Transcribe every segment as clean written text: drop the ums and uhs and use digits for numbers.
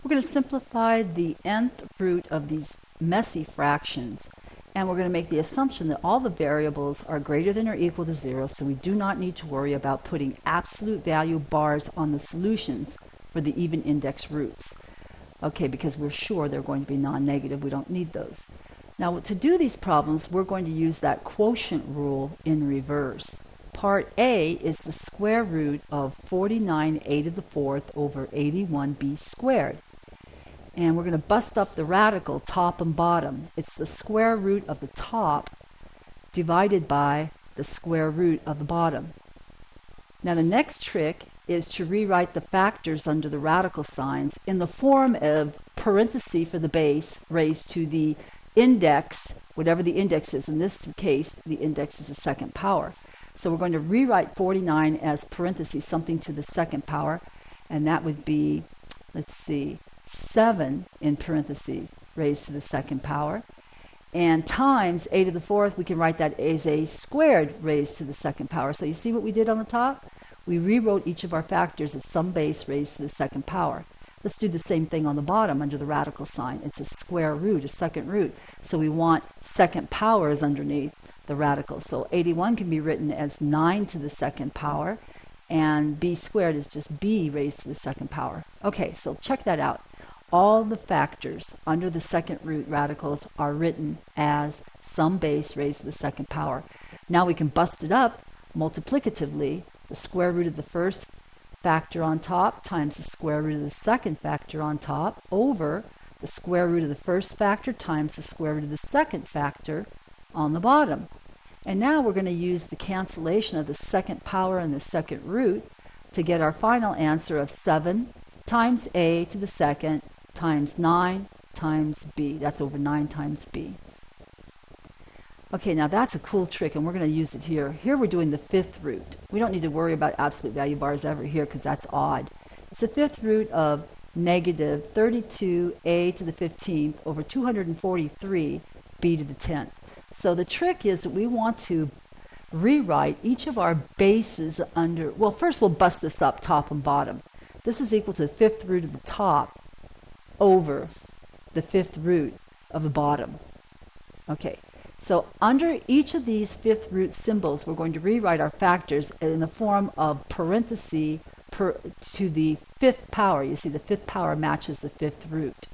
We're going to simplify the nth root of these messy fractions, and we're going to make the assumption that all the variables are greater than or equal to 0, so we do not need to worry about putting absolute value bars on the solutions for the even index roots. Okay, because we're sure they're going to be non-negative, we don't need those. Now, to do these problems, we're going to use that quotient rule in reverse. Part A is the square root of 49a to the fourth over 81b squared. And we're going to bust up the radical top and bottom. It's the square root of the top divided by the square root of the bottom. Now the next trick is to rewrite the factors under the radical signs in the form of parenthesis for the base raised to the index, whatever the index is. In this case, the index is the second power. So we're going to rewrite 49 as parentheses, something to the second power, and that would be, let's see, 7 in parentheses raised to the second power, and times a to the fourth, we can write that as a squared raised to the second power. So you see what we did on the top? We rewrote each of our factors as some base raised to the second power. Let's do the same thing on the bottom under the radical sign. It's a square root, a second root. So we want second powers underneath the radical. So 81 can be written as 9 to the second power, and b squared is just b raised to the second power. Okay, so check that out. All the factors under the second root radicals are written as some base raised to the second power. Now we can bust it up multiplicatively. The square root of the first factor on top times the square root of the second factor on top over the square root of the first factor times the square root of the second factor on the bottom. And now we're going to use the cancellation of the second power and the second root to get our final answer of 7 times a to the second times 9 times b. That's over 9 times b. Okay, now that's a cool trick, and we're going to use it here. Here we're doing the fifth root. We don't need to worry about absolute value bars ever here because that's odd. It's the fifth root of negative 32a to the 15th over 243b to the 10th. So the trick is that we want to rewrite each of our bases under, well, first we'll bust this up top and bottom. This is equal to the fifth root of the top over the fifth root of the bottom. Okay, so under each of these fifth root symbols, we're going to rewrite our factors in the form of parenthesis to the fifth power. You see, the fifth power matches the fifth root.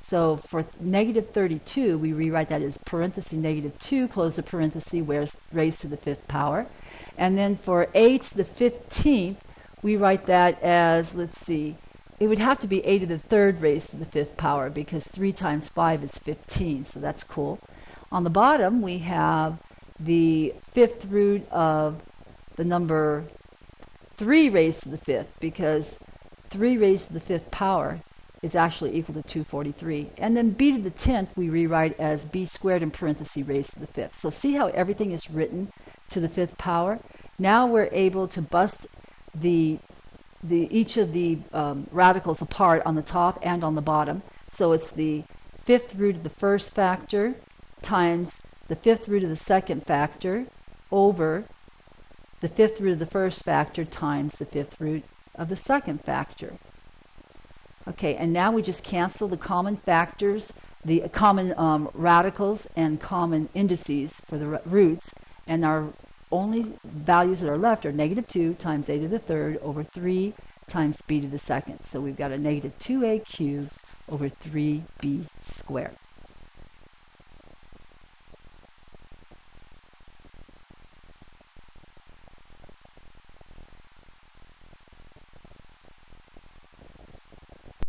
So for negative 32, we rewrite that as parenthesis negative 2, close the parenthesis, raised to the fifth power. And then for a to the 15th, we write that as, let's see, it would have to be a to the third raised to the fifth power because 3 times 5 is 15, so that's cool. On the bottom, we have the fifth root of the number 3 raised to the fifth because 3 raised to the fifth power is actually equal to 243. And then b to the 10th we rewrite as b squared in parentheses raised to the fifth. So see how everything is written to the fifth power? Now we're able to bust each of the radicals apart on the top and on the bottom. So it's the fifth root of the first factor times the fifth root of the second factor over the fifth root of the first factor times the fifth root of the second factor. Okay, and now we just cancel the common factors, the common radicals and common indices for the roots, and our only values that are left are negative 2 times a to the third over 3 times b to the second. So we've got a negative 2a cubed over 3b squared.